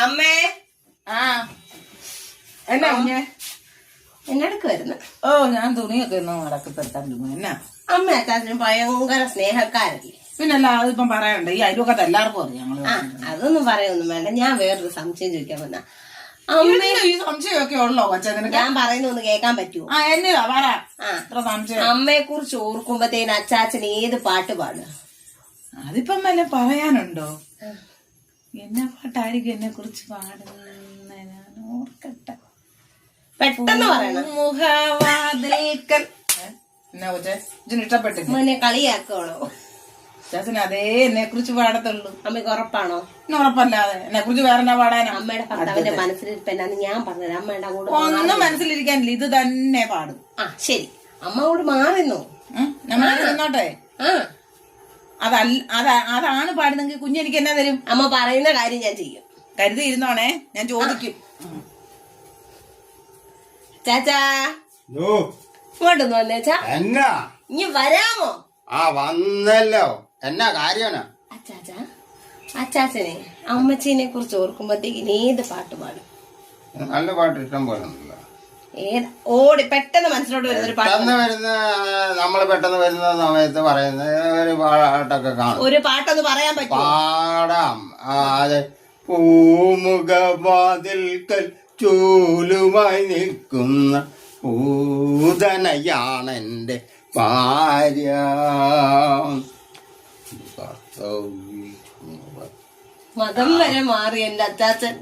അമ്മേ. ആ എന്നാ കുഞ്ഞെ? എന്നടക്ക് വരുന്നു. ഓ ഞാൻ തുണിയൊക്കെ ഒന്ന് നടക്കപ്പെടുത്താൻ എന്നാ അമ്മ അച്ചാച്ചനും ഭയങ്കര സ്നേഹക്കാരല്ലേ. പിന്നല്ല അതിപ്പം പറയണ്ട, ഈ അയൽവക്കത്ത് എല്ലാവർക്കും അറിയാം ഞങ്ങള്. അതൊന്നും പറയൊന്നും വേണ്ട. ഞാൻ വേറൊരു സംശയം ചോദിക്കാൻ വന്ന. ഈ സംശയമൊക്കെ ഉള്ളോ കൊച്ചതിന്? ഞാൻ പറയുന്ന ഒന്ന് കേൾക്കാൻ പറ്റുമോ? ആ എന്നതാ പറ. സംശയം അമ്മയെ കുറിച്ച് ഓർക്കുമ്പത്തേന് അച്ചാച്ചൻ ഏത് പാട്ട് പാടുക? അതിപ്പം വല്ല പറയാനുണ്ടോ? എന്നാ പാട്ടായിരിക്കും എന്നെ കുറിച്ച് പാടുന്ന? ഞാൻ ഓർക്കട്ടെ. പെട്ടെന്ന് പറയണം. മുഖവാതിൽക്കൽ. എന്നാ കൊച്ചേ ഇതിന് ഇഷ്ടപ്പെട്ടില്ല? അമ്മനെ കളിയാക്കണോ? ചാച്ചന് അതേ എന്നെ കുറിച്ച് പാടത്തുള്ളൂ. അമ്മയ്ക്ക് ഉറപ്പാണോ? ഉറപ്പല്ലാതെ എന്നെ കുറിച്ച് വേറെ എന്നാ പാടാനാ? അമ്മയുടെ ഭർത്താവിന്റെ മനസ്സിലിരിപ്പെന്നാന്ന് ഞാൻ പറഞ്ഞത്. അമ്മയുടെ അങ്ങോട്ട് ഒന്നും മനസ്സിലിരിക്കാനില്ല, ഇത് തന്നെ പാടും. ശരി, അമ്മ അങ്ങോട്ട് മാറുന്നു. നമ്മൾ നിന്നോട്ടെ. അതാണ് പാടുന്നെങ്കിൽ കുഞ്ഞെനിക്ക് എന്നാ തരും? അമ്മ പറയുന്ന കാര്യം ഞാൻ ചെയ്യും. കരുതി ഇരുന്നോണേ, ഞാൻ ചോദിക്കും. ചാച്ചാ ഇങ്ങോട്ടൊന്ന് വന്നേച്ചാ. എന്നാ ഇനി വരാമോ? വന്നല്ലോ. എന്നാ കാര്യമാണ്? അച്ചാച്ചാ, അച്ചാച്ചനെ അമ്മച്ചീനെ കുറിച്ച് ഓർക്കുമ്പോഴത്തേക്ക് ഏത് പാട്ട് പാടും? നല്ല പാട്ട് ഇഷ്ടം പോലെ ഉണ്ടല്ലോ. ഓടി പെട്ടെന്ന് മനസ്സിലോട്ട് വരുന്നൊരു പാട്ട്. നമ്മള് പെട്ടെന്ന് വരുന്ന സമയത്ത് പറയുന്ന ഒരു പാട്ടൊക്കെ കാണും. ഒരു പാട്ടൊന്ന് പറയാൻ പറ്റും? പാടാം. അതെ. പൂമുഖവാതിൽക്കൽ ചൂലുമായി നിൽക്കുന്ന പൂതനയാണെന്റെ ഭാര്യ. മതം വരെ മാറി എന്റെ അച്ചാച്ചൻ.